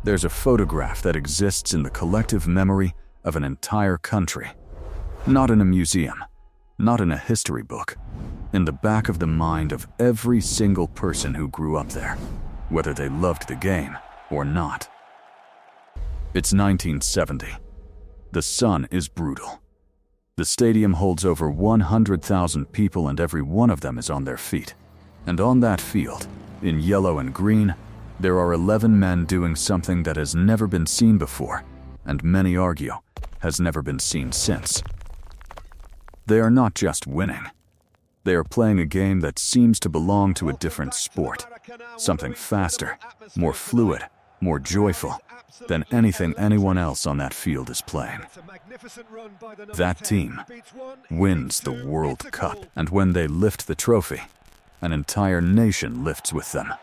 There's a photograph that exists in the collective memory of an entire country. Not in a museum, not in a history book, in the back of the mind of every single person who grew up there, whether they loved the game or not. It's 1970. The sun is brutal. The stadium holds over 100,000 people and every one of them is on their feet. And on that field, in yellow and green, there are 11 men doing something that has never been seen before, and many argue has never been seen since. They are not just winning. They are playing a game that seems to belong to a different sport, something faster, more fluid, more joyful than anything anyone else on that field is playing. That team wins the World Cup, and when they lift the trophy, an entire nation lifts with them.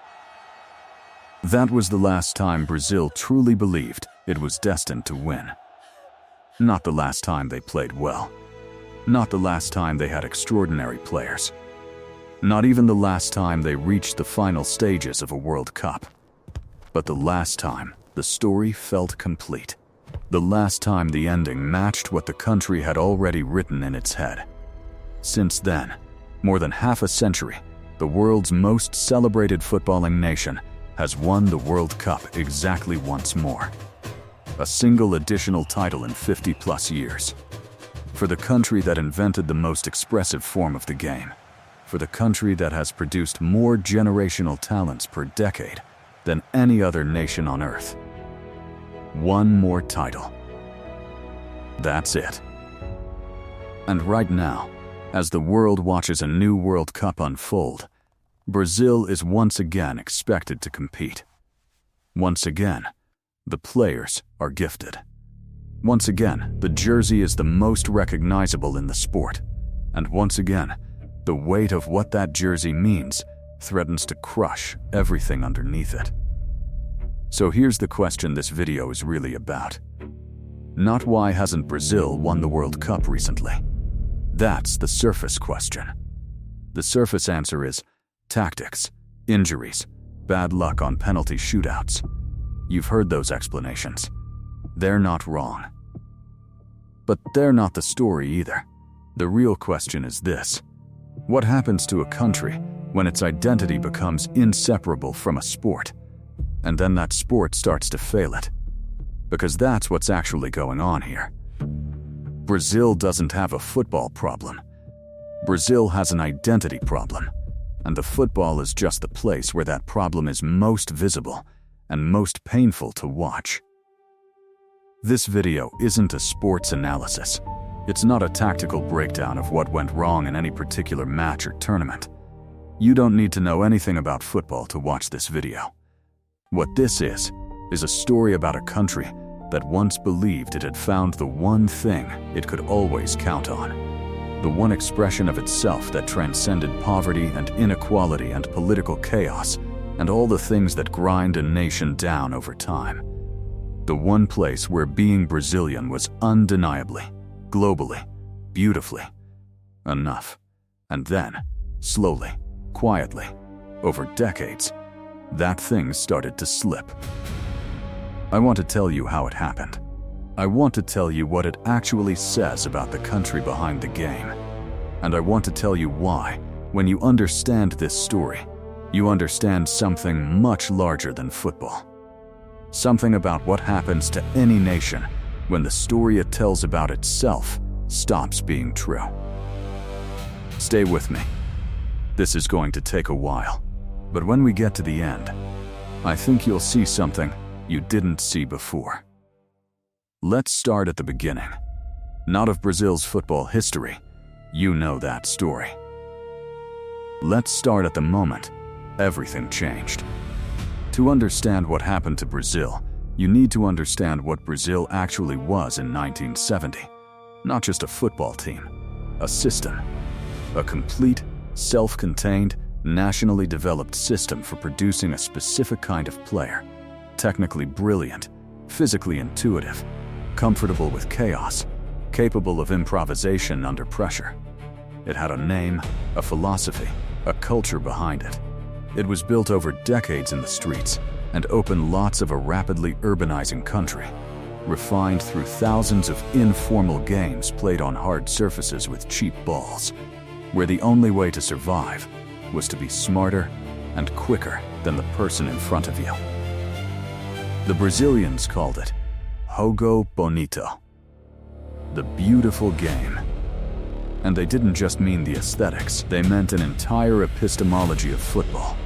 That was the last time Brazil truly believed it was destined to win. Not the last time they played well. Not the last time they had extraordinary players. Not even the last time they reached the final stages of a World Cup. But the last time the story felt complete. The last time the ending matched what the country had already written in its head. Since then, more than half a century, the world's most celebrated footballing nation has won the World Cup exactly once more. A single additional title in 50+ years. For the country that invented the most expressive form of the game. For the country that has produced more generational talents per decade than any other nation on earth. One more title. That's it. And right now, as the world watches a new World Cup unfold, Brazil is once again expected to compete. Once again, the players are gifted. Once again, the jersey is the most recognizable in the sport. And once again, the weight of what that jersey means threatens to crush everything underneath it. So here's the question this video is really about. Not why hasn't Brazil won the World Cup recently? That's the surface question. The surface answer is tactics, injuries, bad luck on penalty shootouts. You've heard those explanations. They're not wrong. But they're not the story either. The real question is this: what happens to a country when its identity becomes inseparable from a sport, and then that sport starts to fail it? Because that's what's actually going on here. Brazil doesn't have a football problem. Brazil has an identity problem, and the football is just the place where that problem is most visible and most painful to watch. This video isn't a sports analysis. It's not a tactical breakdown of what went wrong in any particular match or tournament. You don't need to know anything about football to watch this video. What this is a story about a country that once believed it had found the one thing it could always count on. The one expression of itself that transcended poverty and inequality and political chaos and all the things that grind a nation down over time. The one place where being Brazilian was undeniably, globally, beautifully enough. And then, slowly, quietly, over decades, that thing started to slip. I want to tell you how it happened. I want to tell you what it actually says about the country behind the game. And I want to tell you why, when you understand this story, you understand something much larger than football. Something about what happens to any nation when the story it tells about itself stops being true. Stay with me. This is going to take a while, but when we get to the end, I think you'll see something you didn't see before. Let's start at the beginning. Not of Brazil's football history. You know that story. Let's start at the moment everything changed. To understand what happened to Brazil, you need to understand what Brazil actually was in 1970. Not just a football team, a system. A complete, self-contained, nationally developed system for producing a specific kind of player. Technically brilliant, physically intuitive, comfortable with chaos, capable of improvisation under pressure. It had a name, a philosophy, a culture behind it. It was built over decades in the streets, and open lots of a rapidly urbanizing country, refined through thousands of informal games played on hard surfaces with cheap balls, where the only way to survive was to be smarter and quicker than the person in front of you. The Brazilians called it Jogo Bonito, the beautiful game. And they didn't just mean the aesthetics, they meant an entire epistemology of football,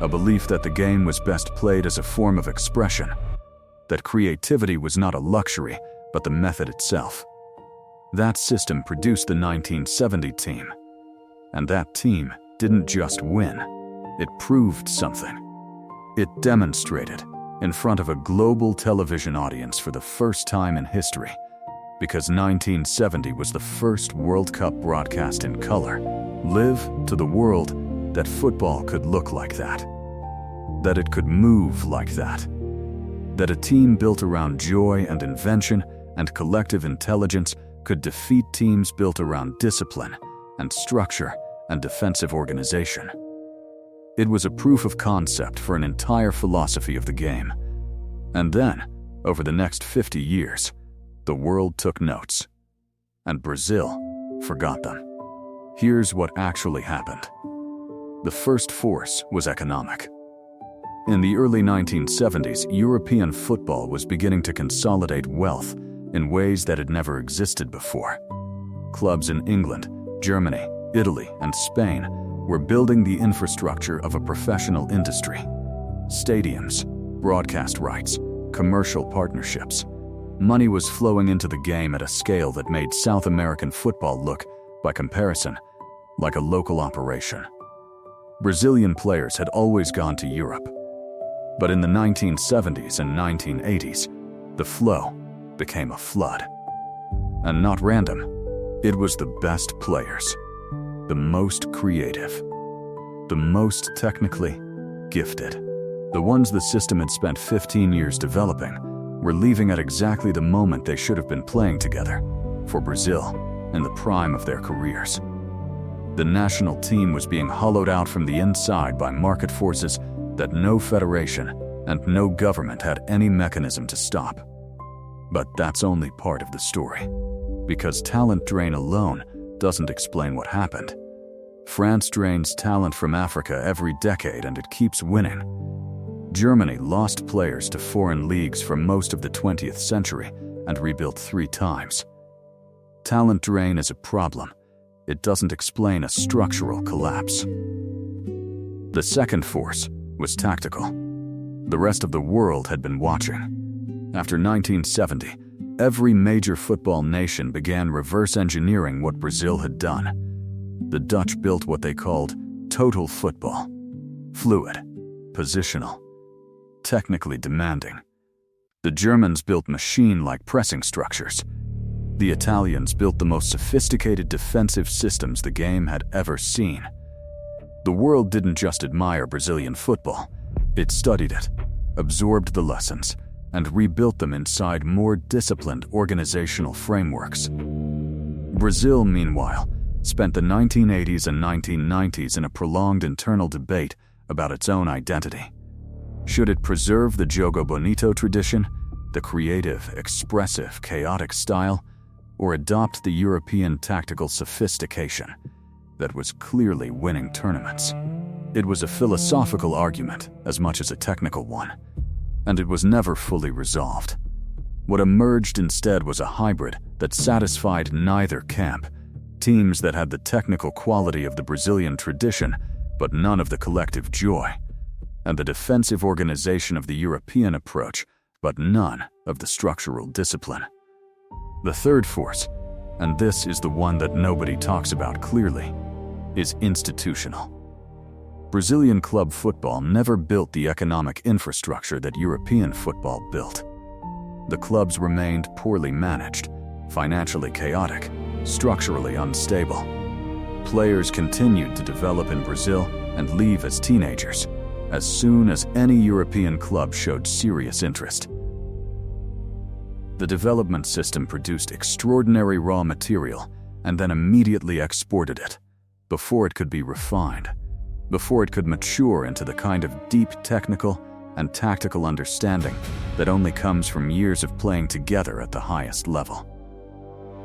a belief that the game was best played as a form of expression, that creativity was not a luxury, but the method itself. That system produced the 1970 team. And that team didn't just win, it proved something. It demonstrated in front of a global television audience for the first time in history, because 1970 was the first World Cup broadcast in color, live to the world that football could look like that it could move like that a team built around joy and invention and collective intelligence could defeat teams built around discipline and structure and defensive organization. It was a proof of concept for an entire philosophy of the game. And then, over the next 50 years, the world took notes, and Brazil forgot them. Here's what actually happened. The first force was economic. In the early 1970s, European football was beginning to consolidate wealth in ways that had never existed before. Clubs in England, Germany, Italy, and Spain were building the infrastructure of a professional industry. Stadiums, broadcast rights, commercial partnerships. Money was flowing into the game at a scale that made South American football look, by comparison, like a local operation. Brazilian players had always gone to Europe. But in the 1970s and 1980s, the flow became a flood. And not random, it was the best players, the most creative, the most technically gifted. The ones the system had spent 15 years developing were leaving at exactly the moment they should have been playing together, for Brazil, in the prime of their careers. The national team was being hollowed out from the inside by market forces that no federation and no government had any mechanism to stop. But that's only part of the story, because talent drain alone doesn't explain what happened. France drains talent from Africa every decade and it keeps winning. Germany lost players to foreign leagues for most of the 20th century and rebuilt 3 times. Talent drain is a problem. It doesn't explain a structural collapse. The second force was tactical. The rest of the world had been watching. After 1970, every major football nation began reverse engineering what Brazil had done. The Dutch built what they called total football. Fluid, positional, technically demanding. The Germans built machine-like pressing structures. The Italians built the most sophisticated defensive systems the game had ever seen. The world didn't just admire Brazilian football. It studied it, absorbed the lessons, and rebuilt them inside more disciplined organizational frameworks. Brazil, meanwhile, spent the 1980s and 1990s in a prolonged internal debate about its own identity. Should it preserve the Jogo Bonito tradition, the creative, expressive, chaotic style, or adopt the European tactical sophistication that was clearly winning tournaments? It was a philosophical argument as much as a technical one, and it was never fully resolved. What emerged instead was a hybrid that satisfied neither camp, teams that had the technical quality of the Brazilian tradition, but none of the collective joy, and the defensive organization of the European approach, but none of the structural discipline. The third force, and this is the one that nobody talks about clearly, is institutional. Brazilian club football never built the economic infrastructure that European football built. The clubs remained poorly managed, financially chaotic, structurally unstable. Players continued to develop in Brazil and leave as teenagers, as soon as any European club showed serious interest. The development system produced extraordinary raw material and then immediately exported it, before it could be refined, before it could mature into the kind of deep technical and tactical understanding that only comes from years of playing together at the highest level.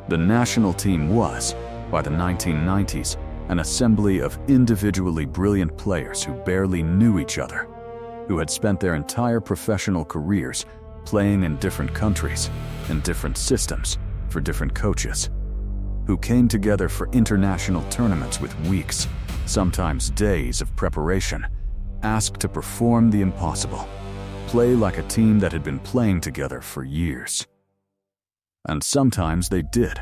The national team was, by the 1990s, an assembly of individually brilliant players who barely knew each other, who had spent their entire professional careers playing in different countries, in different systems, for different coaches, who came together for international tournaments with weeks, sometimes days of preparation, asked to perform the impossible, play like a team that had been playing together for years. And sometimes they did.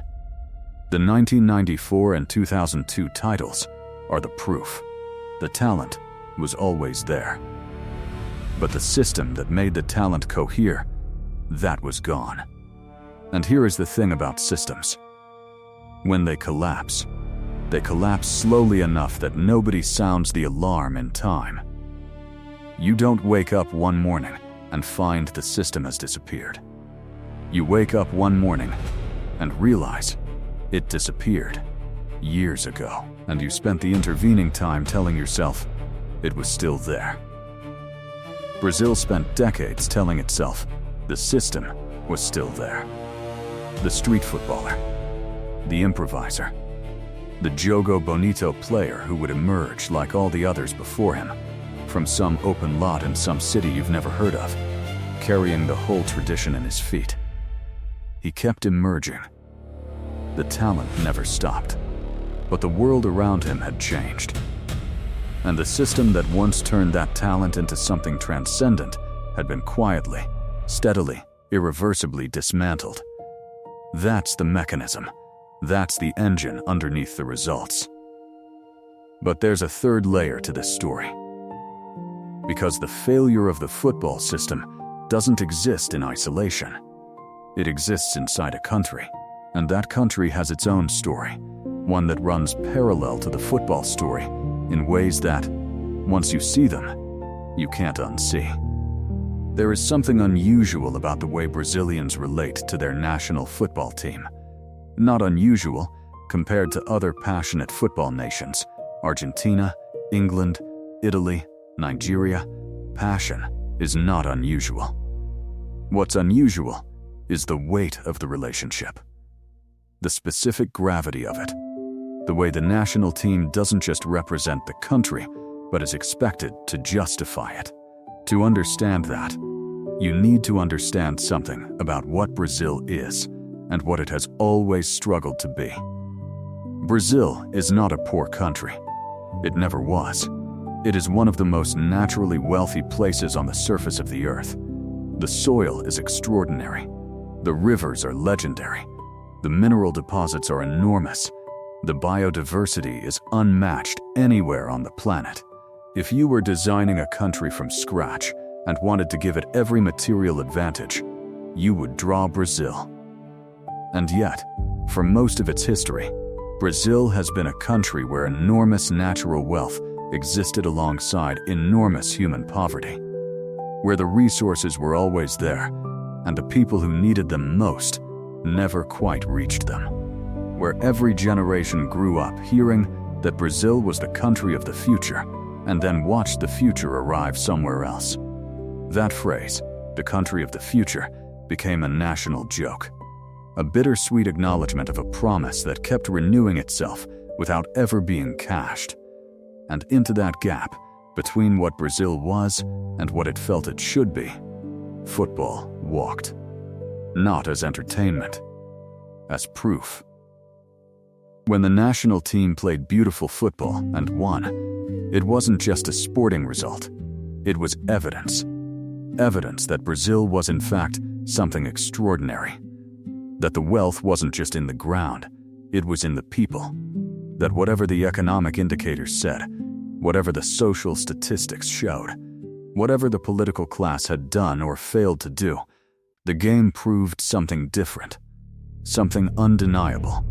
The 1994 and 2002 titles are the proof. The talent was always there. But the system that made the talent cohere, that was gone. And here is the thing about systems. When they collapse slowly enough that nobody sounds the alarm in time. You don't wake up one morning and find the system has disappeared. You wake up one morning and realize it disappeared years ago, and you spent the intervening time telling yourself it was still there. Brazil spent decades telling itself the system was still there. The street footballer, the improviser, the Jogo Bonito player who would emerge like all the others before him, from some open lot in some city you've never heard of, carrying the whole tradition in his feet. He kept emerging. The talent never stopped, but the world around him had changed. And the system that once turned that talent into something transcendent had been quietly, steadily, irreversibly dismantled. That's the mechanism. That's the engine underneath the results. But there's a third layer to this story. Because the failure of the football system doesn't exist in isolation. It exists inside a country, and that country has its own story, one that runs parallel to the football story in ways that, once you see them, you can't unsee. There is something unusual about the way Brazilians relate to their national football team. Not unusual compared to other passionate football nations, Argentina, England, Italy, Nigeria. Passion is not unusual. What's unusual is the weight of the relationship, the specific gravity of it, the way the national team doesn't just represent the country, but is expected to justify it. To understand that, you need to understand something about what Brazil is and what it has always struggled to be. Brazil is not a poor country. It never was. It is one of the most naturally wealthy places on the surface of the earth. The soil is extraordinary. The rivers are legendary. The mineral deposits are enormous. The biodiversity is unmatched anywhere on the planet. If you were designing a country from scratch and wanted to give it every material advantage, you would draw Brazil. And yet, for most of its history, Brazil has been a country where enormous natural wealth existed alongside enormous human poverty, where the resources were always there, and the people who needed them most never quite reached them, where every generation grew up hearing that Brazil was the country of the future, and then watched the future arrive somewhere else. That phrase, the country of the future, became a national joke, a bittersweet acknowledgement of a promise that kept renewing itself without ever being cashed. And into that gap, between what Brazil was and what it felt it should be, football walked. Not as entertainment, as proof. When the national team played beautiful football and won, it wasn't just a sporting result. It was evidence. Evidence that Brazil was in fact something extraordinary. That the wealth wasn't just in the ground, it was in the people. That whatever the economic indicators said, whatever the social statistics showed, whatever the political class had done or failed to do, the game proved something different, something undeniable,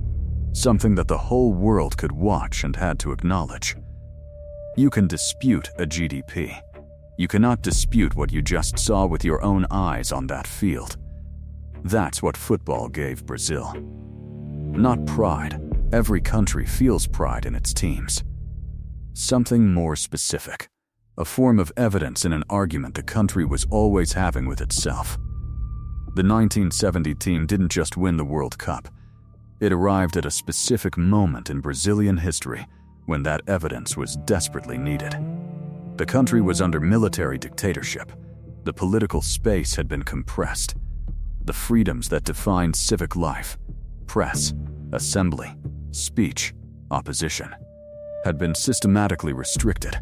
something that the whole world could watch and had to acknowledge. You can dispute a GDP. You cannot dispute what you just saw with your own eyes on that field. That's what football gave Brazil. Not pride. Every country feels pride in its teams. Something more specific. a form of evidence in an argument the country was always having with itself. The 1970 team didn't just win the World Cup. It arrived at a specific moment in Brazilian history when that evidence was desperately needed. The country was under military dictatorship. The political space had been compressed. The freedoms that defined civic life, press, assembly, speech, opposition, had been systematically restricted.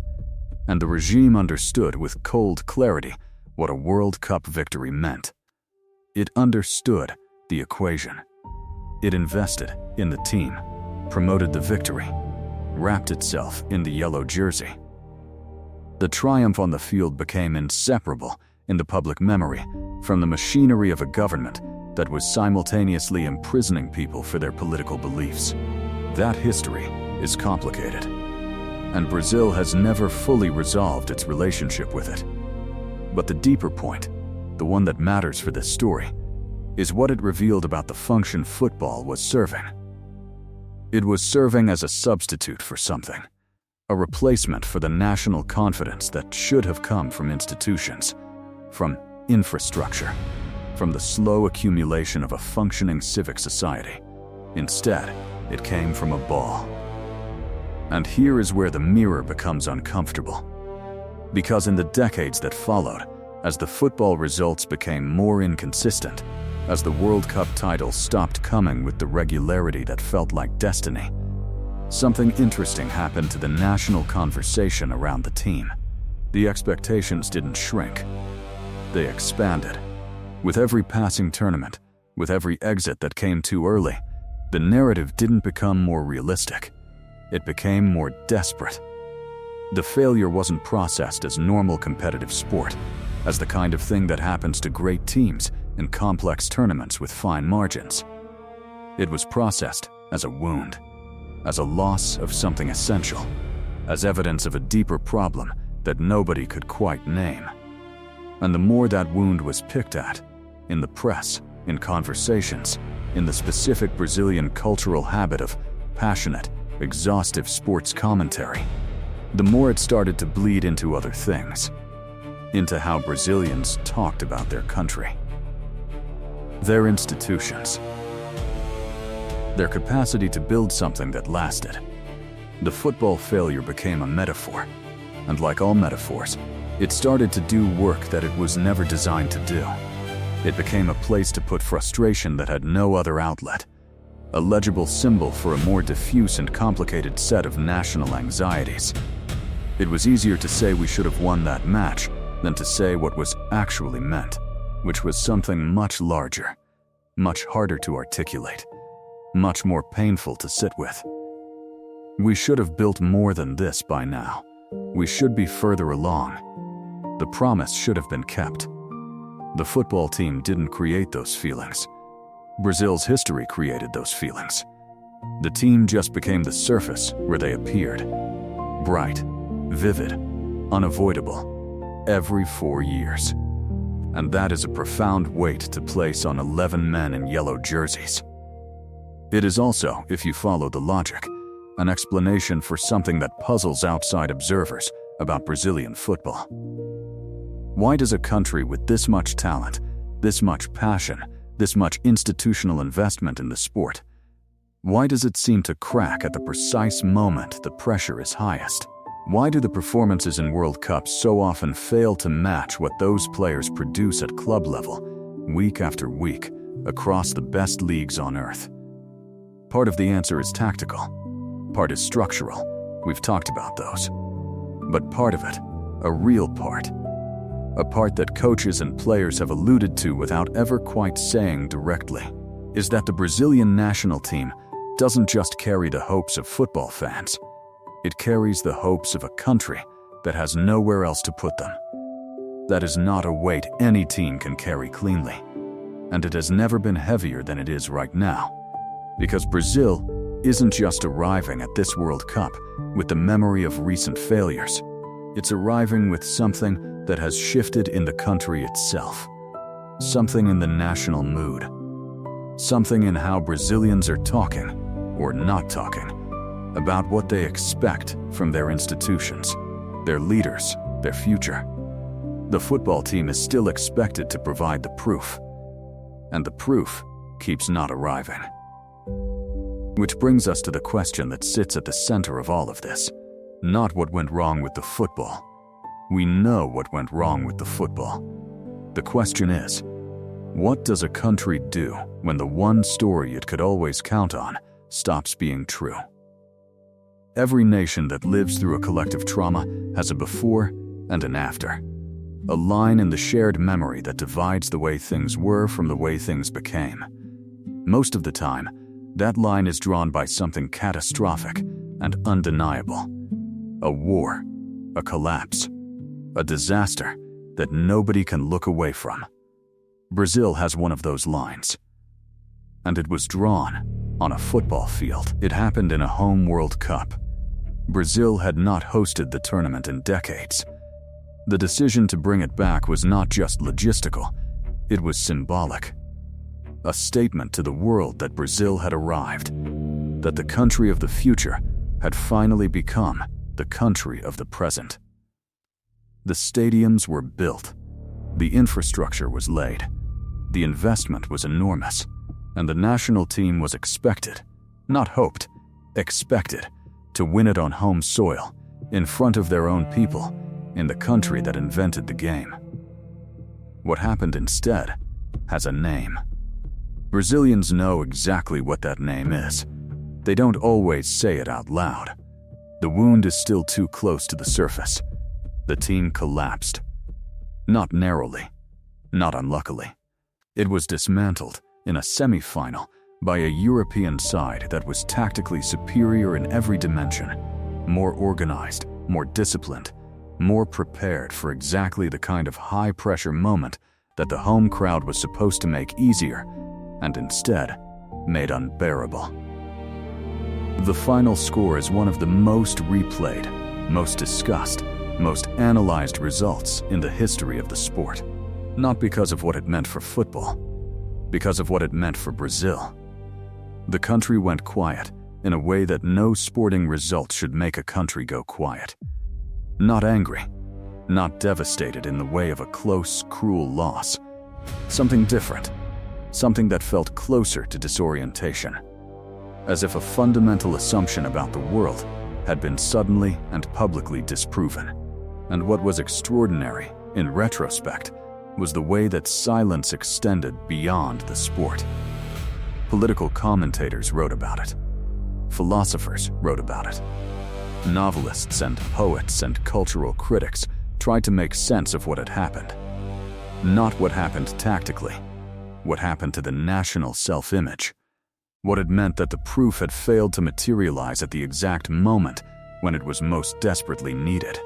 And the regime understood with cold clarity what a World Cup victory meant. It understood the equation. It invested in the team, promoted the victory, wrapped itself in the yellow jersey. The triumph on the field became inseparable in the public memory from the machinery of a government that was simultaneously imprisoning people for their political beliefs. That history is complicated, and Brazil has never fully resolved its relationship with it. But the deeper point, the one that matters for this story, is what it revealed about the function football was serving. It was serving as a substitute for something, a replacement for the national confidence that should have come from institutions, from infrastructure, from the slow accumulation of a functioning civic society. Instead, it came from a ball. And here is where the mirror becomes uncomfortable. Because in the decades that followed, as the football results became more inconsistent, as the World Cup titles stopped coming with the regularity that felt like destiny, something interesting happened to the national conversation around the team. The expectations didn't shrink. They expanded. With every passing tournament, with every exit that came too early, the narrative didn't become more realistic. It became more desperate. The failure wasn't processed as normal competitive sport, as the kind of thing that happens to great teams in complex tournaments with fine margins. It was processed as a wound, as a loss of something essential, as evidence of a deeper problem that nobody could quite name. And the more that wound was picked at, in the press, in conversations, in the specific Brazilian cultural habit of passionate, exhaustive sports commentary, the more it started to bleed into other things, into how Brazilians talked about their country, their institutions, their capacity to build something that lasted. The football failure became a metaphor, and like all metaphors, it started to do work that it was never designed to do. It became a place to put frustration that had no other outlet, a legible symbol for a more diffuse and complicated set of national anxieties. It was easier to say we should have won that match than to say what was actually meant, which was something much larger, much harder to articulate, much more painful to sit with. We should have built more than this by now. We should be further along. The promise should have been kept. The football team didn't create those feelings. Brazil's history created those feelings. The team just became the surface where they appeared. Bright, vivid, unavoidable, every 4 years. And that is a profound weight to place on 11 men in yellow jerseys. It is also, if you follow the logic, an explanation for something that puzzles outside observers about Brazilian football. Why does a country with this much talent, this much passion, this much institutional investment in the sport, why does it seem to crack at the precise moment the pressure is highest? Why do the performances in World Cups so often fail to match what those players produce at club level, week after week, across the best leagues on earth? Part of the answer is tactical. Part is structural. We've talked about those. But part of it, a real part, a part that coaches and players have alluded to without ever quite saying directly, is that the Brazilian national team doesn't just carry the hopes of football fans. It carries the hopes of a country that has nowhere else to put them. That is not a weight any team can carry cleanly. And it has never been heavier than it is right now. Because Brazil isn't just arriving at this World Cup with the memory of recent failures. It's arriving with something that has shifted in the country itself. Something in the national mood. Something in how Brazilians are talking, or not talking, about what they expect from their institutions, their leaders, their future. The football team is still expected to provide the proof, and the proof keeps not arriving. Which brings us to the question that sits at the center of all of this. Not what went wrong with the football. We know what went wrong with the football. The question is, what does a country do when the one story it could always count on stops being true? Every nation that lives through a collective trauma has a before and an after. A line in the shared memory that divides the way things were from the way things became. Most of the time, that line is drawn by something catastrophic and undeniable. A war, a collapse, a disaster that nobody can look away from. Brazil has one of those lines. And it was drawn on a football field. It happened in a home World Cup. Brazil had not hosted the tournament in decades. The decision to bring it back was not just logistical, it was symbolic. A statement to the world that Brazil had arrived, that the country of the future had finally become the country of the present. The stadiums were built, the infrastructure was laid, the investment was enormous, and the national team was expected, not hoped, expected, to win it on home soil, in front of their own people, in the country that invented the game. What happened instead has a name. Brazilians know exactly what that name is. They don't always say it out loud. The wound is still too close to the surface. The team collapsed. Not narrowly, not unluckily. It was dismantled in a semi-final by a European side that was tactically superior in every dimension, more organized, more disciplined, more prepared for exactly the kind of high-pressure moment that the home crowd was supposed to make easier, and instead made unbearable. The final score is one of the most replayed, most discussed, most analyzed results in the history of the sport. Not because of what it meant for football, because of what it meant for Brazil. The country went quiet in a way that no sporting result should make a country go quiet. Not angry, not devastated in the way of a close, cruel loss. Something different, something that felt closer to disorientation. As if a fundamental assumption about the world had been suddenly and publicly disproven. And what was extraordinary, in retrospect, was the way that silence extended beyond the sport. Political commentators wrote about it. Philosophers wrote about it. Novelists and poets and cultural critics tried to make sense of what had happened. Not what happened tactically, what happened to the national self-image. What it meant that the proof had failed to materialize at the exact moment when it was most desperately needed.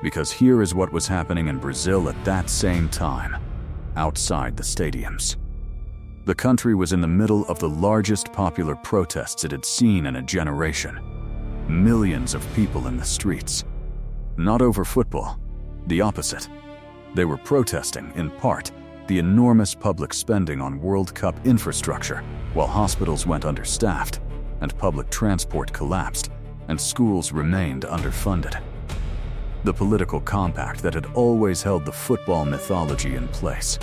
Because here is what was happening in Brazil at that same time, outside the stadiums. The country was in the middle of the largest popular protests it had seen in a generation. Millions of people in the streets. Not over football, the opposite. They were protesting, in part, the enormous public spending on World Cup infrastructure, while hospitals went understaffed, and public transport collapsed, and schools remained underfunded. The political compact that had always held the football mythology in place.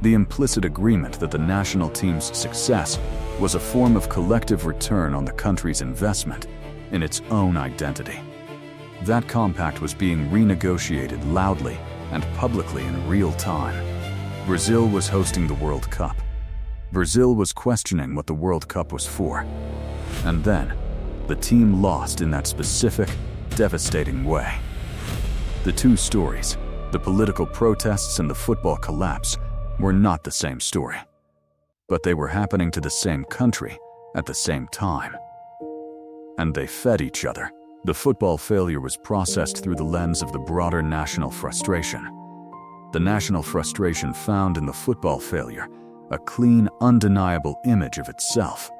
The implicit agreement that the national team's success was a form of collective return on the country's investment in its own identity. That compact was being renegotiated loudly and publicly in real time. Brazil was hosting the World Cup. Brazil was questioning what the World Cup was for. And then, the team lost in that specific, devastating way. The two stories, the political protests and the football collapse, were not the same story. But they were happening to the same country at the same time. And they fed each other. The football failure was processed through the lens of the broader national frustration. The national frustration found in the football failure a clean, undeniable image of itself.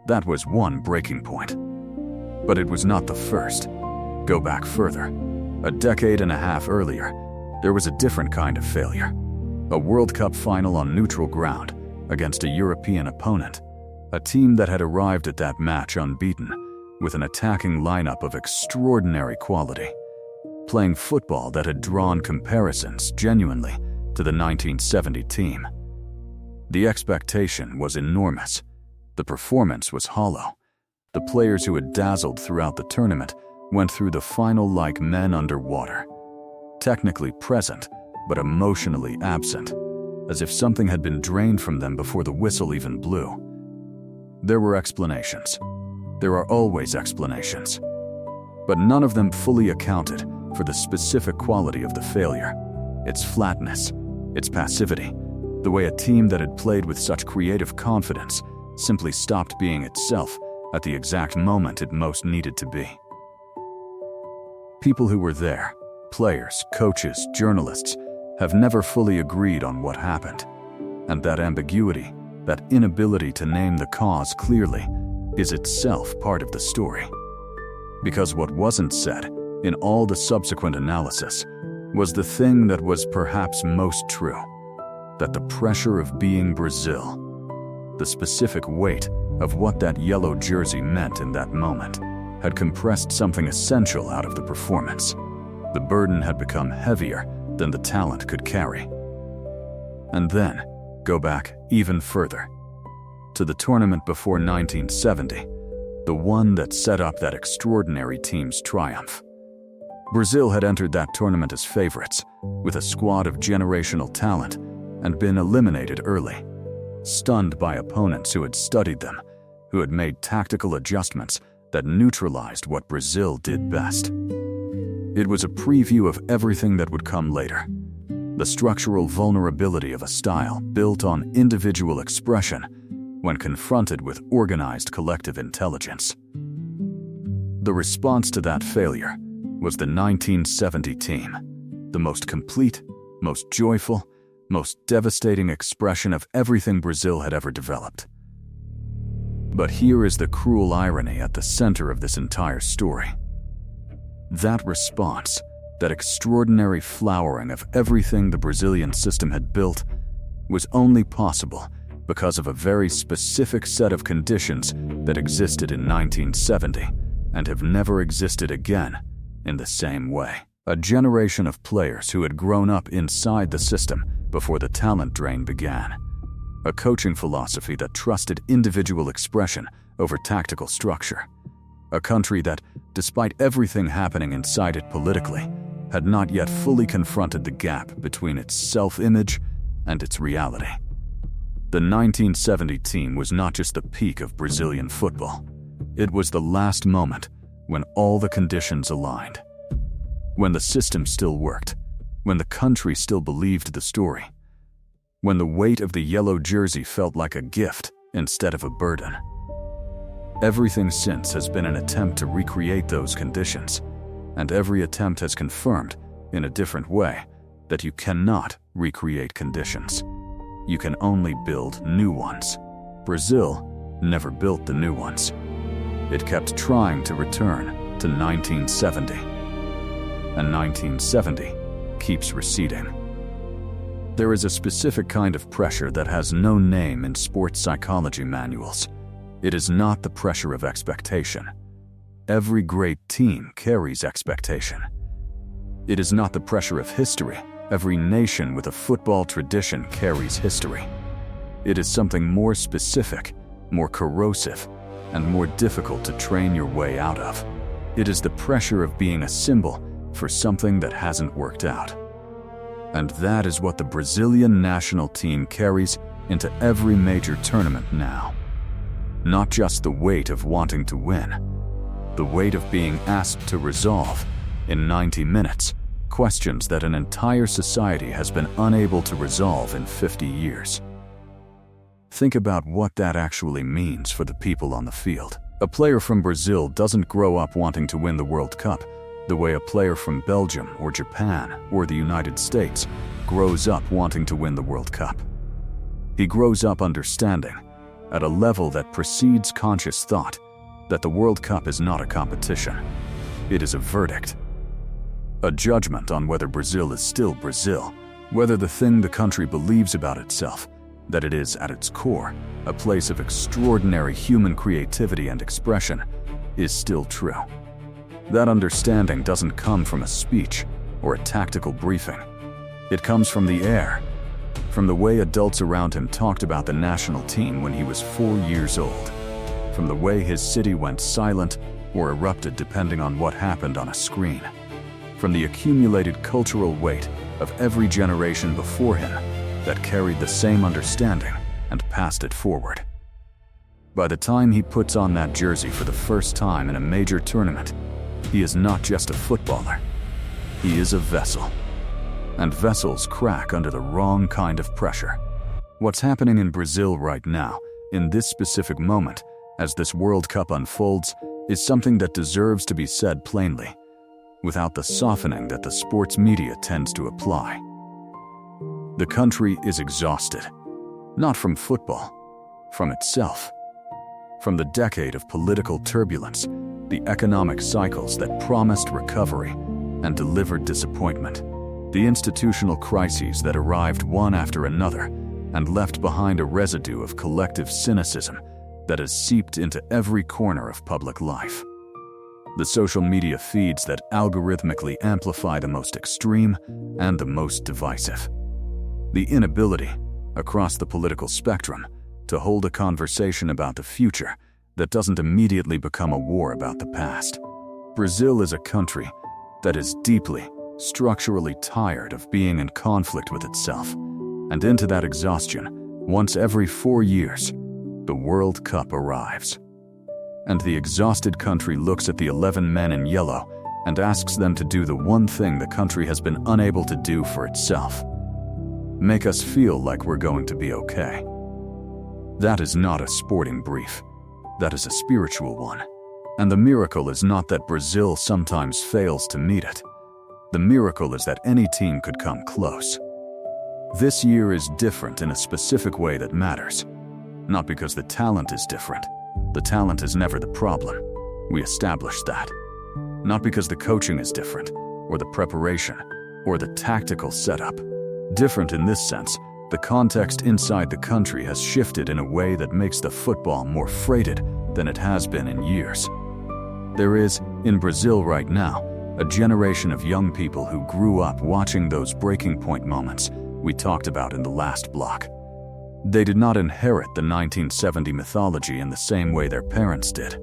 That was one breaking point. But it was not the first. Go back further. A decade and a half earlier, there was a different kind of failure. A World Cup final on neutral ground against a European opponent. A team that had arrived at that match unbeaten, with an attacking lineup of extraordinary quality. playing football that had drawn comparisons genuinely to the 1970 team. The expectation was enormous. The performance was hollow. The players who had dazzled throughout the tournament went through the final like men underwater, technically present, but emotionally absent, as if something had been drained from them before the whistle even blew. There were explanations. There are always explanations. But none of them fully accounted for the specific quality of the failure, its flatness, its passivity, the way a team that had played with such creative confidence simply stopped being itself at the exact moment it most needed to be. People who were there, players, coaches, journalists, have never fully agreed on what happened. And that ambiguity, that inability to name the cause clearly, is itself part of the story. Because what wasn't said in all the subsequent analysis was the thing that was perhaps most true, that the pressure of being Brazil, the specific weight of what that yellow jersey meant in that moment, had compressed something essential out of the performance. The burden had become heavier than the talent could carry. And then, go back even further, to the tournament before 1970, the one that set up that extraordinary team's triumph. Brazil had entered that tournament as favorites, with a squad of generational talent, and been eliminated early, stunned by opponents who had studied them, who had made tactical adjustments that neutralized what Brazil did best. It was a preview of everything that would come later, the structural vulnerability of a style built on individual expression when confronted with organized collective intelligence. The response to that failure was the 1970 team, the most complete, most joyful, most devastating expression of everything Brazil had ever developed. But here is the cruel irony at the center of this entire story. That response, that extraordinary flowering of everything the Brazilian system had built, was only possible because of a very specific set of conditions that existed in 1970 and have never existed again in the same way. A generation of players who had grown up inside the system before the talent drain began. A coaching philosophy that trusted individual expression over tactical structure. A country that, despite everything happening inside it politically, had not yet fully confronted the gap between its self-image and its reality. The 1970 team was not just the peak of Brazilian football. It was the last moment when all the conditions aligned. When the system still worked. When the country still believed the story. When the weight of the yellow jersey felt like a gift instead of a burden. Everything since has been an attempt to recreate those conditions, and every attempt has confirmed, in a different way, that you cannot recreate conditions. You can only build new ones. Brazil never built the new ones. It kept trying to return to 1970. And 1970 keeps receding. There is a specific kind of pressure that has no name in sports psychology manuals. It is not the pressure of expectation. Every great team carries expectation. It is not the pressure of history. Every nation with a football tradition carries history. It is something more specific, more corrosive, and more difficult to train your way out of. It is the pressure of being a symbol for something that hasn't worked out. And that is what the Brazilian national team carries into every major tournament now. Not just the weight of wanting to win, the weight of being asked to resolve, in 90 minutes, questions that an entire society has been unable to resolve in 50 years. Think about what that actually means for the people on the field. A player from Brazil doesn't grow up wanting to win the World Cup the way a player from Belgium or Japan or the United States grows up wanting to win the World Cup. He grows up understanding, at a level that precedes conscious thought, that the World Cup is not a competition. It is a verdict. A judgment on whether Brazil is still Brazil, whether the thing the country believes about itself, that it is at its core a place of extraordinary human creativity and expression, is still true. That understanding doesn't come from a speech or a tactical briefing. It comes from the air, from the way adults around him talked about the national team when he was 4 years old, from the way his city went silent or erupted depending on what happened on a screen, from the accumulated cultural weight of every generation before him that carried the same understanding and passed it forward. By the time he puts on that jersey for the first time in a major tournament, he is not just a footballer. He is a vessel. And vessels crack under the wrong kind of pressure. What's happening in Brazil right now, in this specific moment, as this World Cup unfolds, is something that deserves to be said plainly, without the softening that the sports media tends to apply. The country is exhausted, not from football, from itself. From the decade of political turbulence, the economic cycles that promised recovery and delivered disappointment, the institutional crises that arrived one after another and left behind a residue of collective cynicism that has seeped into every corner of public life. The social media feeds that algorithmically amplify the most extreme and the most divisive. The inability, across the political spectrum, to hold a conversation about the future that doesn't immediately become a war about the past. Brazil is a country that is deeply, structurally tired of being in conflict with itself, and into that exhaustion, once every 4 years, the World Cup arrives. And the exhausted country looks at the 11 men in yellow and asks them to do the one thing the country has been unable to do for itself: make us feel like we're going to be okay. That is not a sporting brief. That is a spiritual one. And the miracle is not that Brazil sometimes fails to meet it. The miracle is that any team could come close. This year is different in a specific way that matters. Not because the talent is different. The talent is never the problem. We established that. Not because the coaching is different, or the preparation, or the tactical setup. Different in this sense, the context inside the country has shifted in a way that makes the football more freighted than it has been in years. There is, in Brazil right now, a generation of young people who grew up watching those breaking point moments we talked about in the last block. They did not inherit the 1970 mythology in the same way their parents did.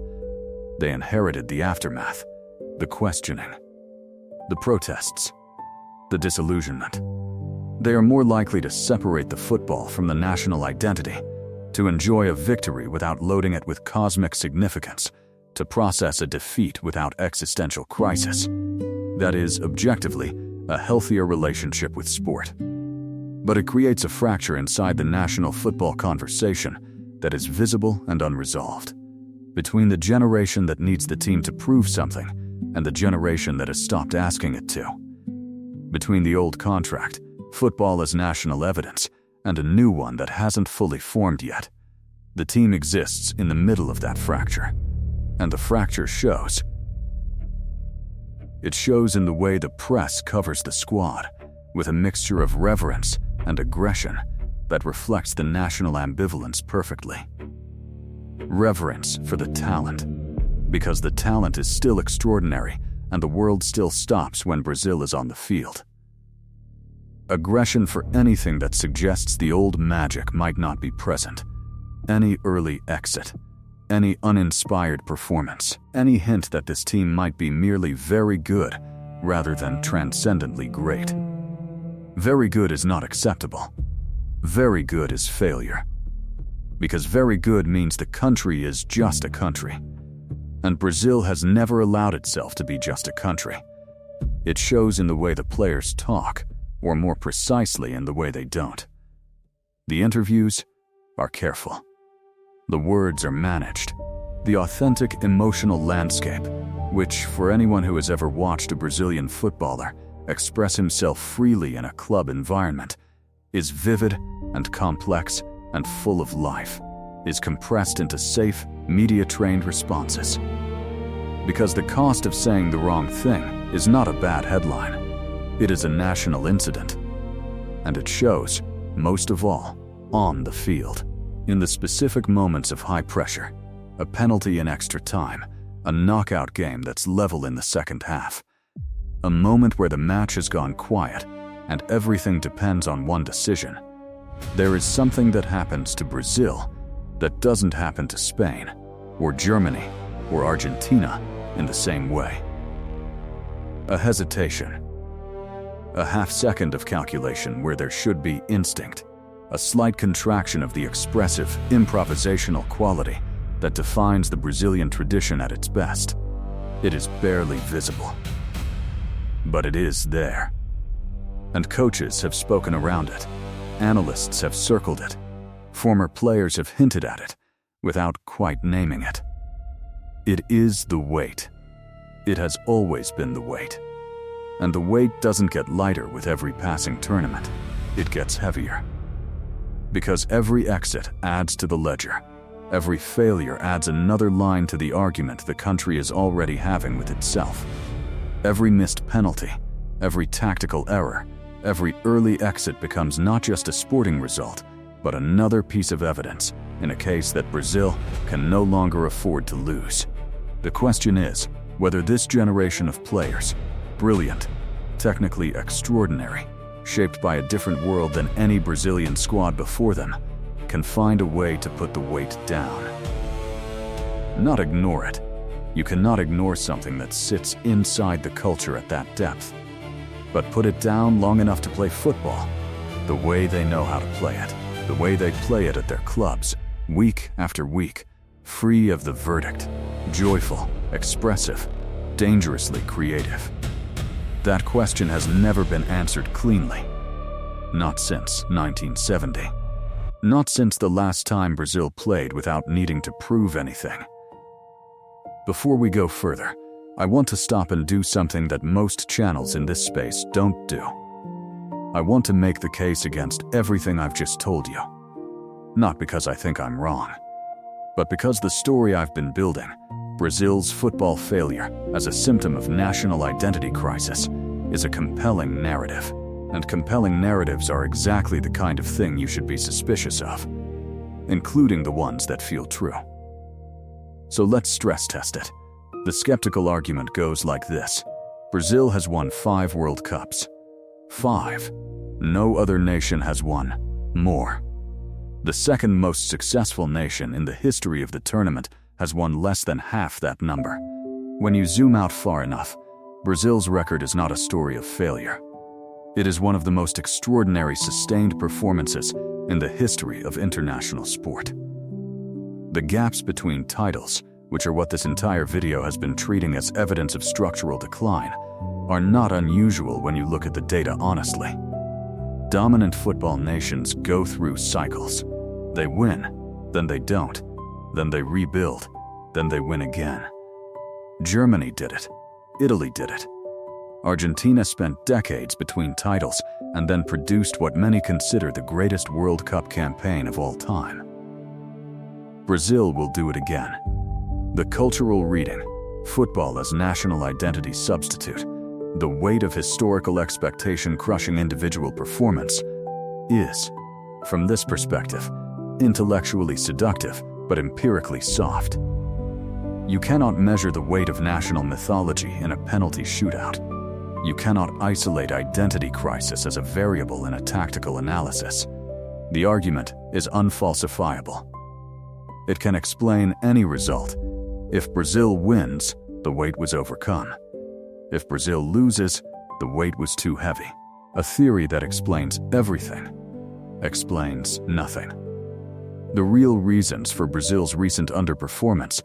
They inherited the aftermath, the questioning, the protests, the disillusionment. They are more likely to separate the football from the national identity, to enjoy a victory without loading it with cosmic significance, to process a defeat without existential crisis. That is, objectively, a healthier relationship with sport. But it creates a fracture inside the national football conversation that is visible and unresolved, between the generation that needs the team to prove something and the generation that has stopped asking it to. Between the old contract, football as national evidence, and a new one that hasn't fully formed yet. The team exists in the middle of that fracture, and the fracture shows. It shows in the way the press covers the squad, with a mixture of reverence and aggression that reflects the national ambivalence perfectly. Reverence for the talent, because the talent is still extraordinary and the world still stops when Brazil is on the field. Aggression for anything that suggests the old magic might not be present. Any early exit, any uninspired performance, any hint that this team might be merely very good rather than transcendently great. Very good is not acceptable. Very good is failure. Because very good means the country is just a country. And Brazil has never allowed itself to be just a country. It shows in the way the players talk, or more precisely in the way they don't. The interviews are careful. The words are managed. The authentic emotional landscape, which, for anyone who has ever watched a Brazilian footballer express himself freely in a club environment, is vivid and complex and full of life, is compressed into safe, media-trained responses. Because the cost of saying the wrong thing is not a bad headline. It is a national incident, and it shows, most of all, on the field. In the specific moments of high pressure, a penalty in extra time, A knockout game that's level in the second half. A moment where the match has gone quiet and everything depends on one decision. There is something that happens to Brazil that doesn't happen to Spain, or Germany, or Argentina in the same way. A hesitation. A half-second of calculation where there should be instinct. A slight contraction of the expressive, improvisational quality that defines the Brazilian tradition at its best. It is barely visible. But it is there. And coaches have spoken around it. Analysts have circled it. Former players have hinted at it, without quite naming it. It is the weight. It has always been the weight. And the weight doesn't get lighter with every passing tournament. It gets heavier. Because every exit adds to the ledger. Every failure adds another line to the argument the country is already having with itself. Every missed penalty, every tactical error, every early exit becomes not just a sporting result, but another piece of evidence in a case that Brazil can no longer afford to lose. The question is whether this generation of players, brilliant, technically extraordinary, shaped by a different world than any Brazilian squad before them, can find a way to put the weight down. Not ignore it. You cannot ignore something that sits inside the culture at that depth. But put it down long enough to play football, the way they know how to play it, the way they play it at their clubs, week after week, free of the verdict, joyful, expressive, dangerously creative. That question has never been answered cleanly. Not since 1970. Not since the last time Brazil played without needing to prove anything. Before we go further, I want to stop and do something that most channels in this space don't do. I want to make the case against everything I've just told you. Not because I think I'm wrong, but because the story I've been building, Brazil's football failure as a symptom of national identity crisis, is a compelling narrative. And compelling narratives are exactly the kind of thing you should be suspicious of, including the ones that feel true. So let's stress test it. The skeptical argument goes like this. Brazil has won 5 World Cups. 5. No other nation has won more. The second most successful nation in the history of the tournament has won less than half that number. When you zoom out far enough, Brazil's record is not a story of failure. It is one of the most extraordinary sustained performances in the history of international sport. The gaps between titles, which are what this entire video has been treating as evidence of structural decline, are not unusual when you look at the data honestly. Dominant football nations go through cycles. They win, then they don't, then they rebuild, then they win again. Germany did it. Italy did it. Argentina spent decades between titles and then produced what many consider the greatest World Cup campaign of all time. Brazil will do it again. The cultural reading, football as national identity substitute, the weight of historical expectation crushing individual performance, is, from this perspective, intellectually seductive but empirically soft. You cannot measure the weight of national mythology in a penalty shootout. You cannot isolate identity crisis as a variable in a tactical analysis. The argument is unfalsifiable. It can explain any result. If Brazil wins, the weight was overcome. If Brazil loses, the weight was too heavy. A theory that explains everything, explains nothing. The real reasons for Brazil's recent underperformance,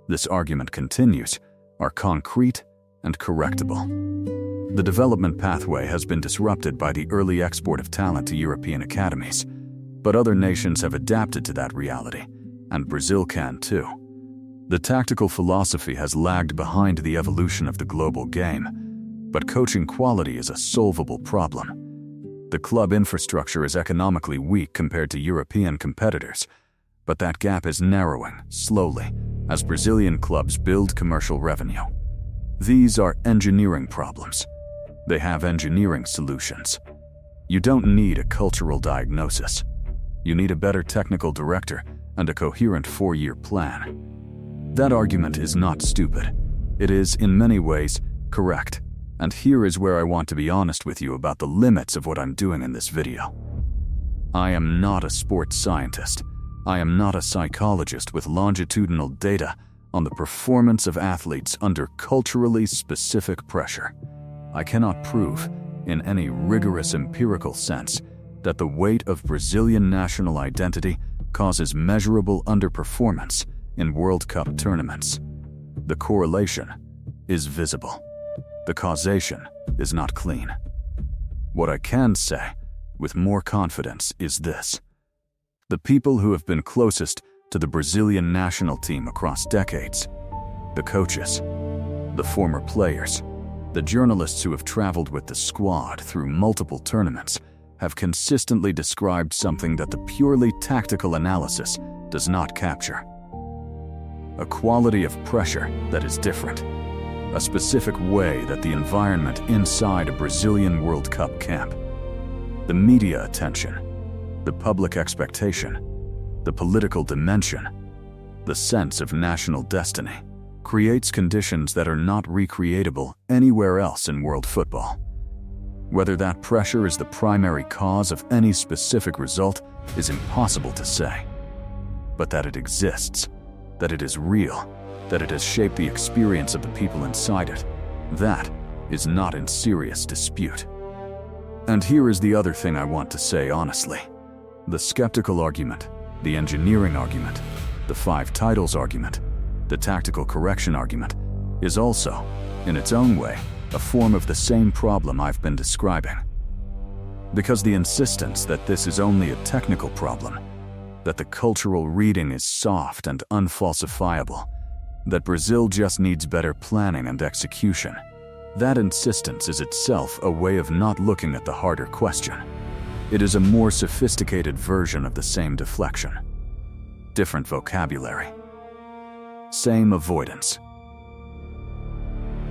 this argument continues, are concrete and correctable. The development pathway has been disrupted by the early export of talent to European academies, but other nations have adapted to that reality, and Brazil can too. The tactical philosophy has lagged behind the evolution of the global game, but coaching quality is a solvable problem. The club infrastructure is economically weak compared to European competitors, but that gap is narrowing slowly as Brazilian clubs build commercial revenue. These are engineering problems. They have engineering solutions. You don't need a cultural diagnosis. You need a better technical director and a coherent 4-year plan. That argument is not stupid. It is, in many ways, correct. And here is where I want to be honest with you about the limits of what I'm doing in this video. I am not a sports scientist. I am not a psychologist with longitudinal data on the performance of athletes under culturally specific pressure. I cannot prove, in any rigorous empirical sense, that the weight of Brazilian national identity causes measurable underperformance in World Cup tournaments. The correlation is visible. The causation is not clean. What I can say, with more confidence, is this. The people who have been closest to the Brazilian national team across decades, the coaches, the former players, the journalists who have traveled with the squad through multiple tournaments, have consistently described something that the purely tactical analysis does not capture. A quality of pressure that is different. A specific way that the environment inside a Brazilian World Cup camp, the media attention, the public expectation, the political dimension, the sense of national destiny, creates conditions that are not recreatable anywhere else in world football. Whether that pressure is the primary cause of any specific result is impossible to say. But that it exists, that it is real, that it has shaped the experience of the people inside it, that is not in serious dispute. And here is the other thing I want to say honestly. The skeptical argument, the engineering argument, the 5 titles argument, the tactical correction argument, is also, in its own way, a form of the same problem I've been describing. Because the insistence that this is only a technical problem, that the cultural reading is soft and unfalsifiable, that Brazil just needs better planning and execution, that insistence is itself a way of not looking at the harder question. It is a more sophisticated version of the same deflection. Different vocabulary. Same avoidance.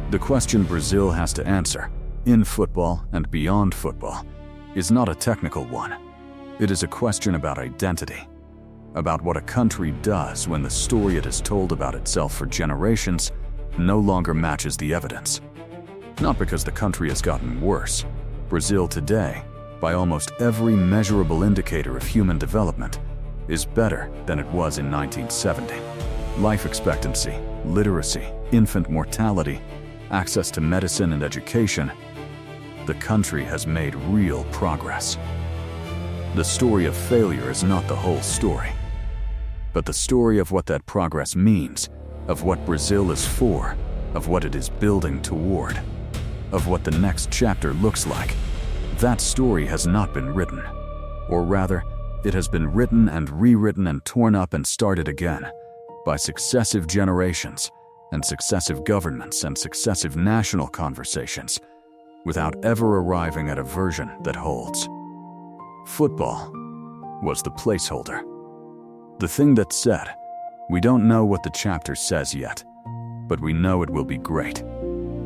The question Brazil has to answer, in football and beyond football, is not a technical one. It is a question about identity, about what a country does when the story it has told about itself for generations no longer matches the evidence. Not because the country has gotten worse. Brazil today, by almost every measurable indicator of human development, is better than it was in 1970. Life expectancy, literacy, infant mortality, access to medicine and education, the country has made real progress. The story of failure is not the whole story, but the story of what that progress means, of what Brazil is for, of what it is building toward, of what the next chapter looks like. That story has not been written. Or rather, it has been written and rewritten and torn up and started again by successive generations and successive governments and successive national conversations without ever arriving at a version that holds. Football was the placeholder. The thing that said, we don't know what the chapter says yet, but we know it will be great.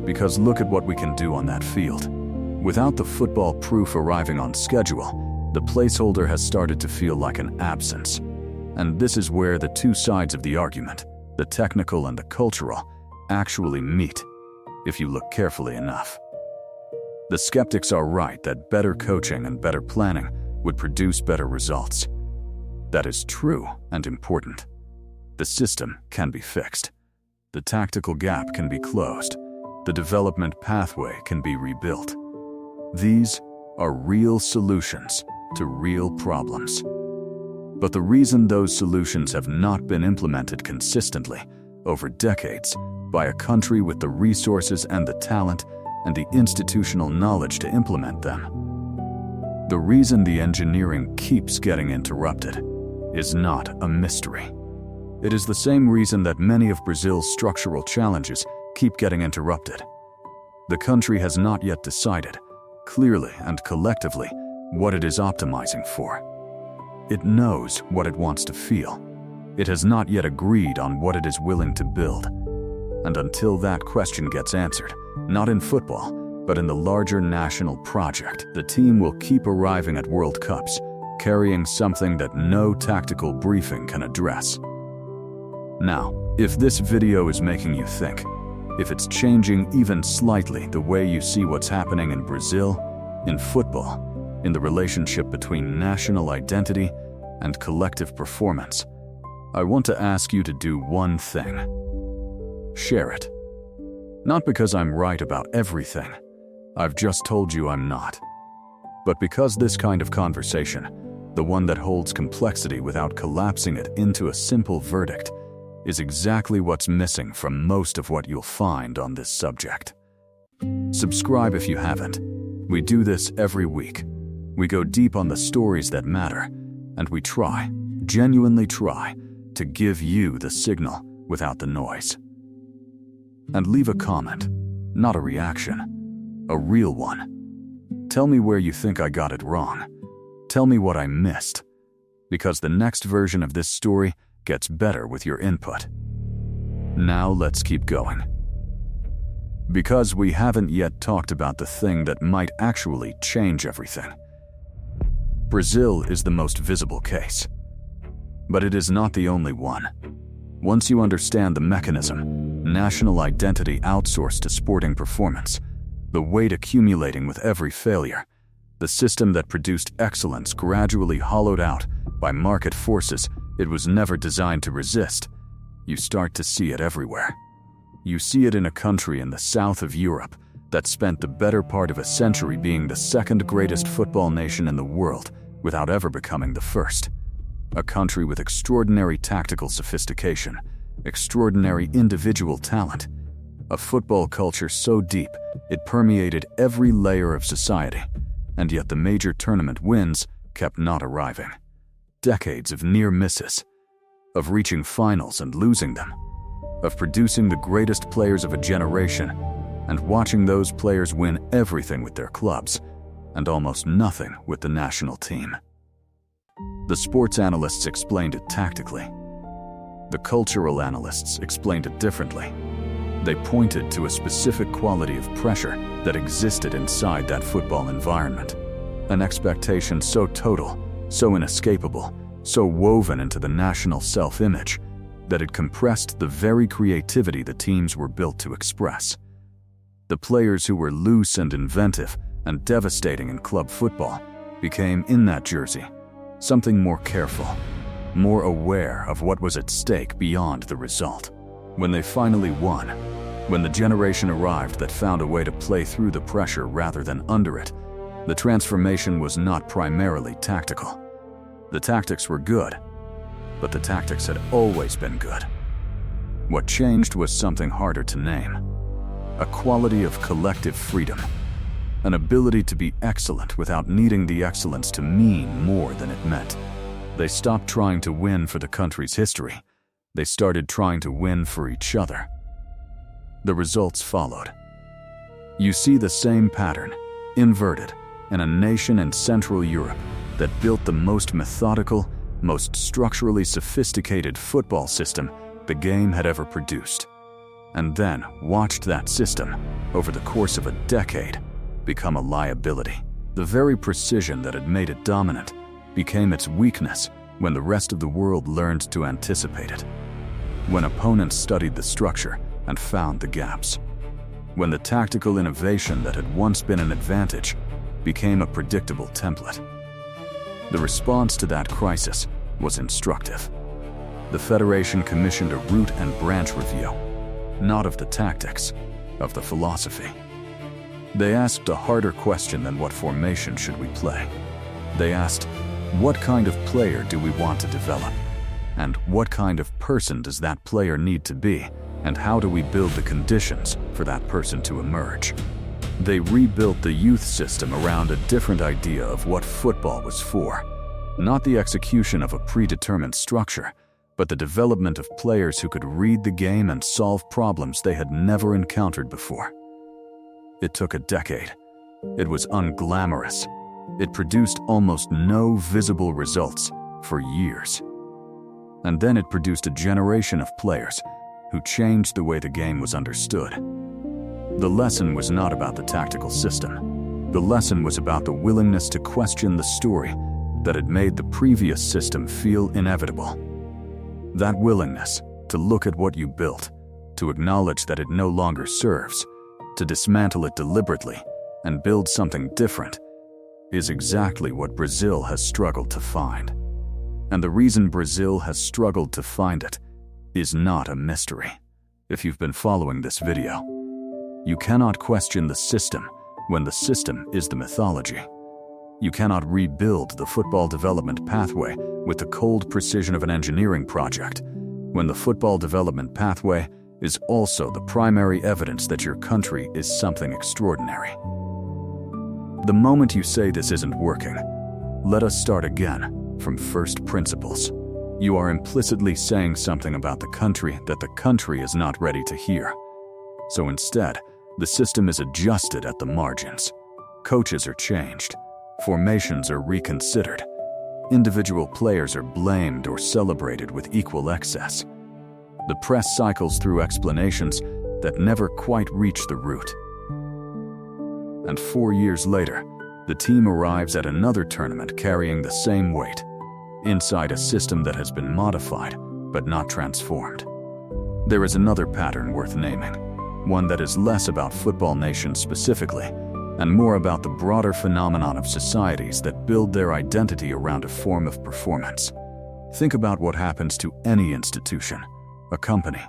Because look at what we can do on that field. Without the football proof arriving on schedule, the placeholder has started to feel like an absence. And this is where the two sides of the argument, the technical and the cultural, actually meet, if you look carefully enough. The skeptics are right that better coaching and better planning would produce better results. That is true and important. The system can be fixed. The tactical gap can be closed. The development pathway can be rebuilt. These are real solutions to real problems. But the reason those solutions have not been implemented consistently over decades by a country with the resources and the talent and the institutional knowledge to implement them, the reason the engineering keeps getting interrupted is not a mystery. It is the same reason that many of Brazil's structural challenges keep getting interrupted. The country has not yet decided, clearly and collectively, what it is optimizing for. It knows what it wants to feel. It has not yet agreed on what it is willing to build. And until that question gets answered, not in football, but in the larger national project, the team will keep arriving at World Cups, carrying something that no tactical briefing can address. Now, If this video is making you think, if it's changing even slightly the way you see what's happening in Brazil, in football, in the relationship between national identity and collective performance, I want to ask you to do one thing. Share it. Not because I'm right about everything. I've just told you I'm not. But because this kind of conversation, the one that holds complexity without collapsing it into a simple verdict, is exactly what's missing from most of what you'll find on this subject. Subscribe if you haven't. We do this every week. We go deep on the stories that matter, and we try, genuinely try, to give you the signal without the noise. And leave a comment, not a reaction, a real one. Tell me where you think I got it wrong. Tell me what I missed, because the next version of this story gets better with your input. Now let's keep going. Because we haven't yet talked about the thing that might actually change everything. Brazil is the most visible case. But it is not the only one. Once you understand the mechanism, national identity outsourced to sporting performance, the weight accumulating with every failure, the system that produced excellence gradually hollowed out by market forces it was never designed to resist, you start to see it everywhere. You see it in a country in the south of Europe that spent the better part of a century being the second greatest football nation in the world without ever becoming the first. A country with extraordinary tactical sophistication, extraordinary individual talent, a football culture so deep it permeated every layer of society, and yet the major tournament wins kept not arriving. Decades of near misses, of reaching finals and losing them, of producing the greatest players of a generation and watching those players win everything with their clubs and almost nothing with the national team. The sports analysts explained it tactically. The cultural analysts explained it differently. They pointed to a specific quality of pressure that existed inside that football environment, an expectation so total, so inescapable, so woven into the national self-image that it compressed the very creativity the teams were built to express. The players who were loose and inventive and devastating in club football became, in that jersey, something more careful, more aware of what was at stake beyond the result. When they finally won, when the generation arrived that found a way to play through the pressure rather than under it, the transformation was not primarily tactical. The tactics were good, but the tactics had always been good. What changed was something harder to name. A quality of collective freedom, an ability to be excellent without needing the excellence to mean more than it meant. They stopped trying to win for the country's history. They started trying to win for each other. The results followed. You see the same pattern, inverted, in a nation in Central Europe that built the most methodical, most structurally sophisticated football system the game had ever produced, and then watched that system, over the course of a decade, become a liability. The very precision that had made it dominant became its weakness when the rest of the world learned to anticipate it, when opponents studied the structure and found the gaps, when the tactical innovation that had once been an advantage became a predictable template. The response to that crisis was instructive. The Federation commissioned a root and branch review, not of the tactics, of the philosophy. They asked a harder question than what formation should we play. They asked, what kind of player do we want to develop? And what kind of person does that player need to be? And how do we build the conditions for that person to emerge? They rebuilt the youth system around a different idea of what football was for. Not the execution of a predetermined structure, but the development of players who could read the game and solve problems they had never encountered before. It took a decade. It was unglamorous. It produced almost no visible results for years. And then it produced a generation of players who changed the way the game was understood. The lesson was not about the tactical system. The lesson was about the willingness to question the story that had made the previous system feel inevitable. That willingness, to look at what you built, to acknowledge that it no longer serves, to dismantle it deliberately and build something different, is exactly what Brazil has struggled to find. And the reason Brazil has struggled to find it is not a mystery. If you've been following this video, you cannot question the system when the system is the mythology. You cannot rebuild the football development pathway with the cold precision of an engineering project, when the football development pathway is also the primary evidence that your country is something extraordinary. The moment you say this isn't working, let us start again from first principles. You are implicitly saying something about the country that the country is not ready to hear. So instead, the system is adjusted at the margins. Coaches are changed. Formations are reconsidered. Individual players are blamed or celebrated with equal excess. The press cycles through explanations that never quite reach the root. And 4 years later, the team arrives at another tournament carrying the same weight, inside a system that has been modified but not transformed. There is another pattern worth naming, one that is less about football nations specifically, and more about the broader phenomenon of societies that build their identity around a form of performance. Think about what happens to any institution, a company,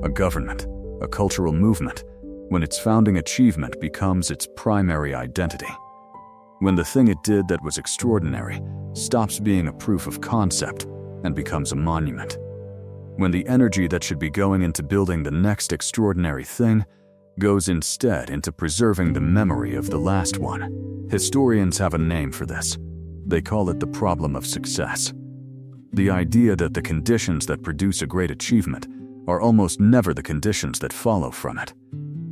a government, a cultural movement, when its founding achievement becomes its primary identity. When the thing it did that was extraordinary stops being a proof of concept and becomes a monument. When the energy that should be going into building the next extraordinary thing goes instead into preserving the memory of the last one. Historians have a name for this. They call it the problem of success. The idea that the conditions that produce a great achievement are almost never the conditions that follow from it.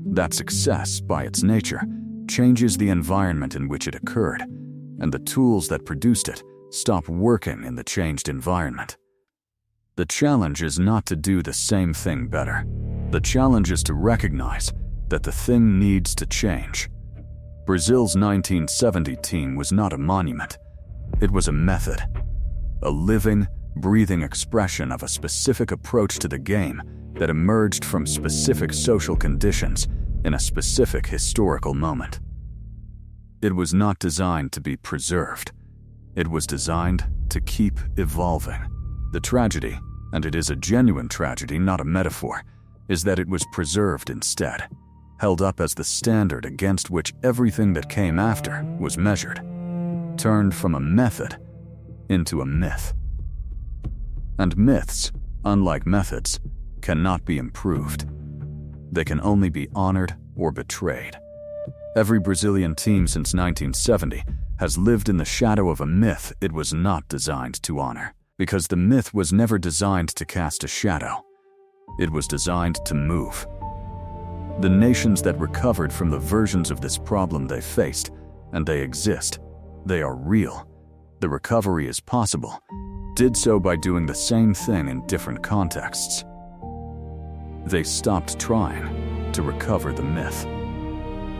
That success, by its nature, changes the environment in which it occurred, and the tools that produced it stop working in the changed environment. The challenge is not to do the same thing better. The challenge is to recognize that the thing needs to change. Brazil's 1970 team was not a monument. It was a method, a living, breathing expression of a specific approach to the game that emerged from specific social conditions in a specific historical moment. It was not designed to be preserved. It was designed to keep evolving. The tragedy, and it is a genuine tragedy, not a metaphor, is that it was preserved instead, held up as the standard against which everything that came after was measured, turned from a method into a myth. And myths, unlike methods, cannot be improved. They can only be honored or betrayed. Every Brazilian team since 1970 has lived in the shadow of a myth it was not designed to honor, because the myth was never designed to cast a shadow. It was designed to move. The nations that recovered from the versions of this problem they faced, and they exist, they are real, the recovery is possible, did so by doing the same thing in different contexts. They stopped trying to recover the myth.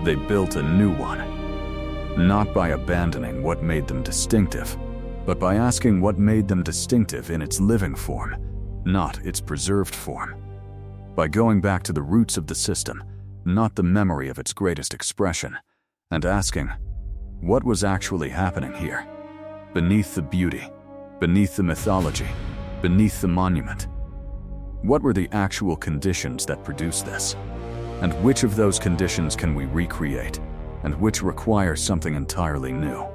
They built a new one, not by abandoning what made them distinctive, but by asking what made them distinctive in its living form, not its preserved form. By going back to the roots of the system, not the memory of its greatest expression, and asking, what was actually happening here? Beneath the beauty, beneath the mythology, beneath the monument. What were the actual conditions that produced this? And which of those conditions can we recreate, and which require something entirely new?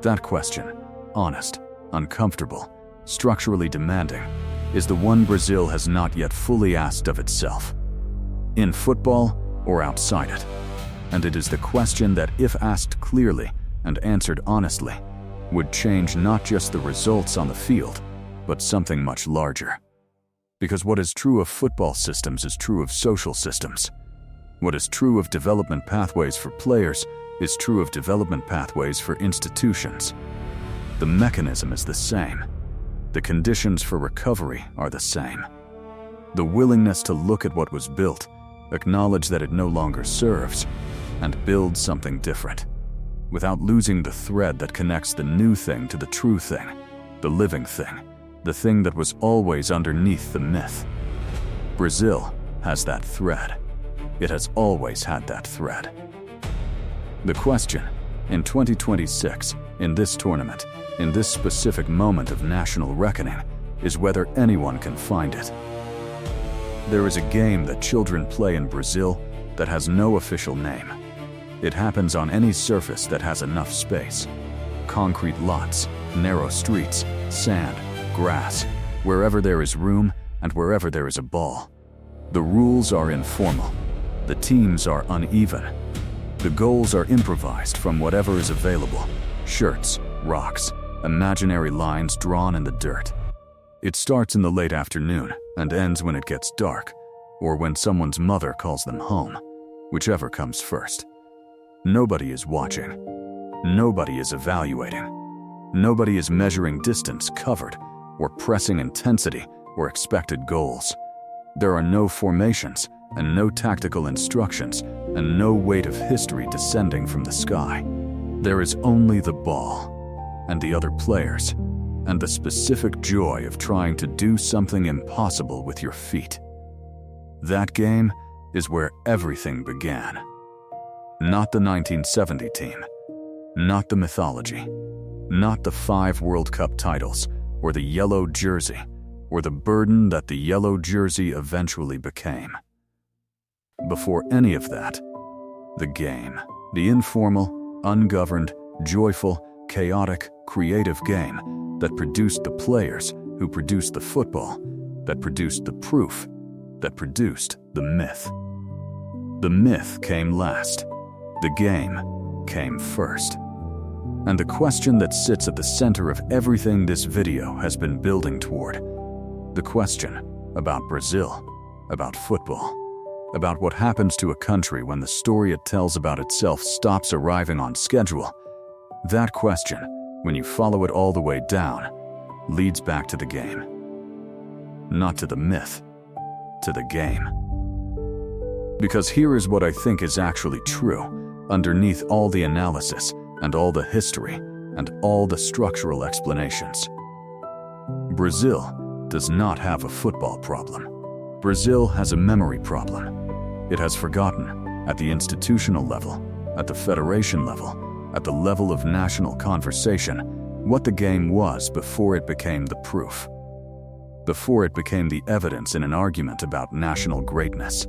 That question, honest, uncomfortable, structurally demanding, is the one Brazil has not yet fully asked of itself, in football or outside it. And it is the question that, if asked clearly and answered honestly, would change not just the results on the field, but something much larger. Because what is true of football systems is true of social systems. What is true of development pathways for players is true of development pathways for institutions. The mechanism is the same. The conditions for recovery are the same. The willingness to look at what was built, acknowledge that it no longer serves, and build something different, without losing the thread that connects the new thing to the true thing, the living thing, the thing that was always underneath the myth. Brazil has that thread. It has always had that thread. The question, in 2026, in this tournament, in this specific moment of national reckoning, is whether anyone can find it. There is a game that children play in Brazil that has no official name. It happens on any surface that has enough space. Concrete lots, narrow streets, sand, grass, wherever there is room and wherever there is a ball. The rules are informal. The teams are uneven. The goals are improvised from whatever is available. Shirts, rocks, imaginary lines drawn in the dirt. It starts in the late afternoon and ends when it gets dark, or when someone's mother calls them home, whichever comes first. Nobody is watching. Nobody is evaluating. Nobody is measuring distance covered, or pressing intensity, or expected goals. There are no formations, and no tactical instructions, and no weight of history descending from the sky. There is only the ball, and the other players, and the specific joy of trying to do something impossible with your feet. That game is where everything began. Not the 1970 team, not the mythology, not the 5 World Cup titles, or the yellow jersey, or the burden that the yellow jersey eventually became. Before any of that, the game, the informal, ungoverned, joyful, chaotic, creative game that produced the players who produced the football, that produced the proof, that produced the myth. The myth came last. The game came first. And the question that sits at the center of everything this video has been building toward, the question about Brazil, about football, about what happens to a country when the story it tells about itself stops arriving on schedule, that question, when you follow it all the way down, leads back to the game. Not to the myth, to the game. Because here is what I think is actually true, underneath all the analysis and all the history and all the structural explanations. Brazil does not have a football problem. Brazil has a memory problem. It has forgotten, at the institutional level, at the federation level, at the level of national conversation, what the game was before it became the proof. Before it became the evidence in an argument about national greatness.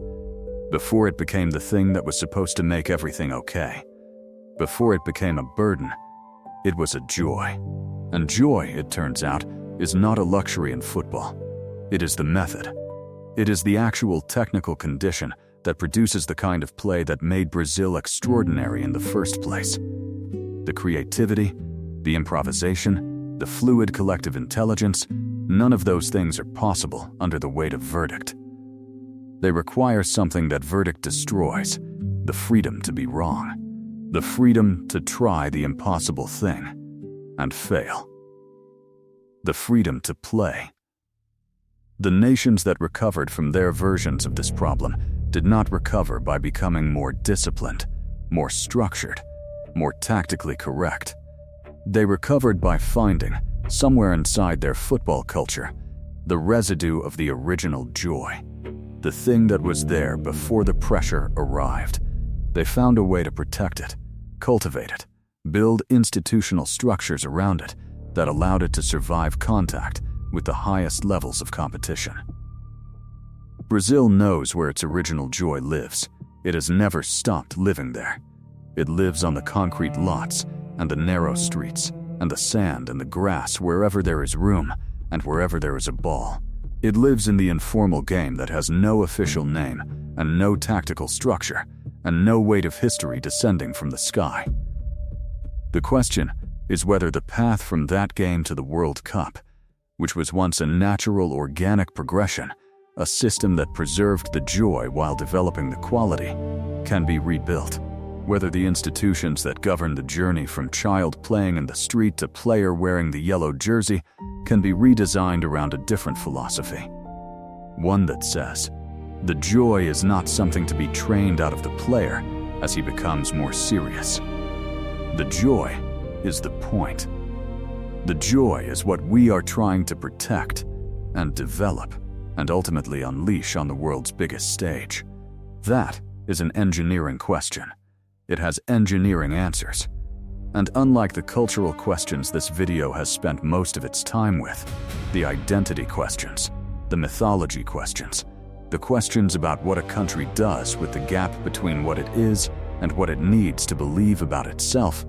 Before it became the thing that was supposed to make everything okay. Before it became a burden, it was a joy. And joy, it turns out, is not a luxury in football. It is the method. It is the actual technical condition that produces the kind of play that made Brazil extraordinary in the first place. The creativity, the improvisation, the fluid collective intelligence, none of those things are possible under the weight of verdict. They require something that verdict destroys, the freedom to be wrong, the freedom to try the impossible thing and fail, the freedom to play. The nations that recovered from their versions of this problem did not recover by becoming more disciplined, more structured, more tactically correct. They recovered by finding, somewhere inside their football culture, the residue of the original joy, the thing that was there before the pressure arrived. They found a way to protect it, cultivate it, build institutional structures around it that allowed it to survive contact with the highest levels of competition. Brazil knows where its original joy lives. It has never stopped living there. It lives on the concrete lots and the narrow streets and the sand and the grass wherever there is room and wherever there is a ball. It lives in the informal game that has no official name and no tactical structure and no weight of history descending from the sky. The question is whether the path from that game to the World Cup, which was once a natural organic progression, a system that preserved the joy while developing the quality, can be rebuilt. Whether the institutions that govern the journey from child playing in the street to player wearing the yellow jersey can be redesigned around a different philosophy. One that says, the joy is not something to be trained out of the player as he becomes more serious. The joy is the point. The joy is what we are trying to protect and develop and ultimately unleash on the world's biggest stage? That is an engineering question. It has engineering answers. And unlike the cultural questions this video has spent most of its time with, the identity questions, the mythology questions, the questions about what a country does with the gap between what it is and what it needs to believe about itself,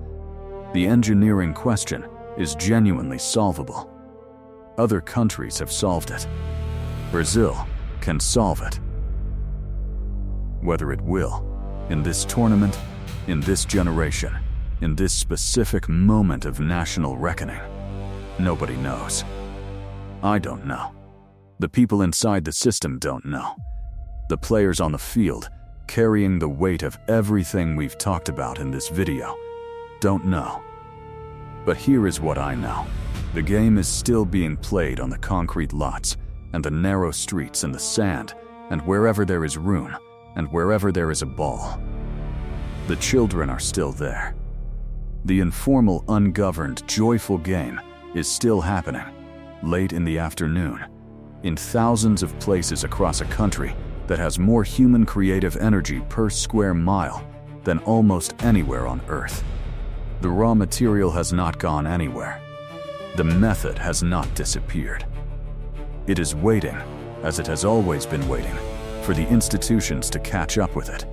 the engineering question is genuinely solvable. Other countries have solved it. Brazil can solve it. Whether it will, in this tournament, in this generation, in this specific moment of national reckoning, nobody knows. I don't know. The people inside the system don't know. The players on the field, carrying the weight of everything we've talked about in this video, don't know. But here is what I know. The game is still being played on the concrete lots and the narrow streets and the sand and wherever there is room and wherever there is a ball. The children are still there. The informal, ungoverned, joyful game is still happening, late in the afternoon, in thousands of places across a country that has more human creative energy per square mile than almost anywhere on Earth. The raw material has not gone anywhere. The method has not disappeared. It is waiting, as it has always been waiting, for the institutions to catch up with it,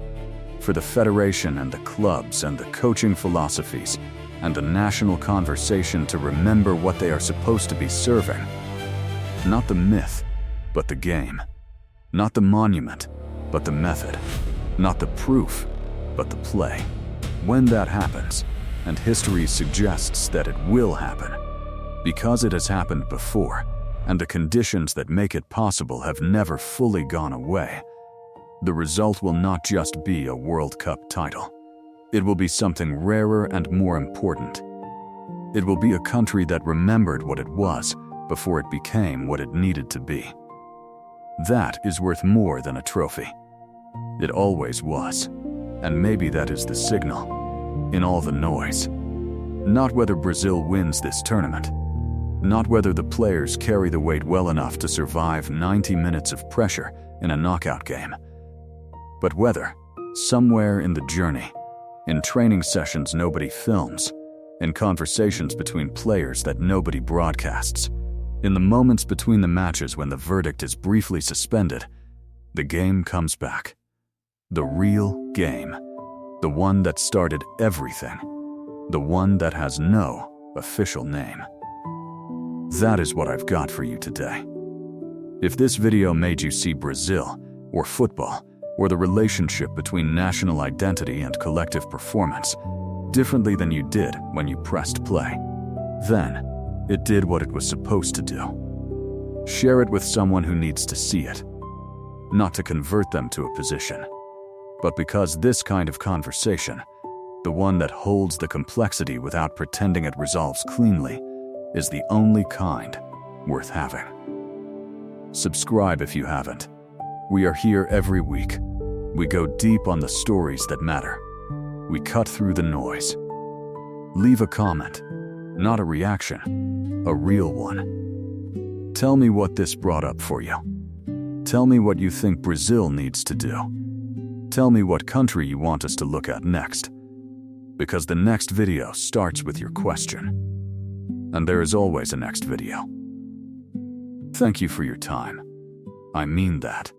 for the federation and the clubs and the coaching philosophies and the national conversation to remember what they are supposed to be serving. Not the myth, but the game. Not the monument, but the method. Not the proof, but the play. When that happens, and history suggests that it will happen, because it has happened before, and the conditions that make it possible have never fully gone away, the result will not just be a World Cup title. It will be something rarer and more important. It will be a country that remembered what it was before it became what it needed to be. That is worth more than a trophy. It always was, and maybe that is the signal in all the noise. Not whether Brazil wins this tournament, not whether the players carry the weight well enough to survive 90 minutes of pressure in a knockout game, but whether, somewhere in the journey, in training sessions nobody films, in conversations between players that nobody broadcasts, in the moments between the matches when the verdict is briefly suspended, the game comes back. The real game. The one that started everything. The one that has no official name. That is what I've got for you today. If this video made you see Brazil, or football, or the relationship between national identity and collective performance differently than you did when you pressed play, then it did what it was supposed to do. Share it with someone who needs to see it, not to convert them to a position, but because this kind of conversation, the one that holds the complexity without pretending it resolves cleanly, is the only kind worth having. Subscribe if you haven't. We are here every week. We go deep on the stories that matter. We cut through the noise. Leave a comment, not a reaction, a real one. Tell me what this brought up for you. Tell me what you think Brazil needs to do. Tell me what country you want us to look at next. Because the next video starts with your question. And there is always a next video. Thank you for your time. I mean that.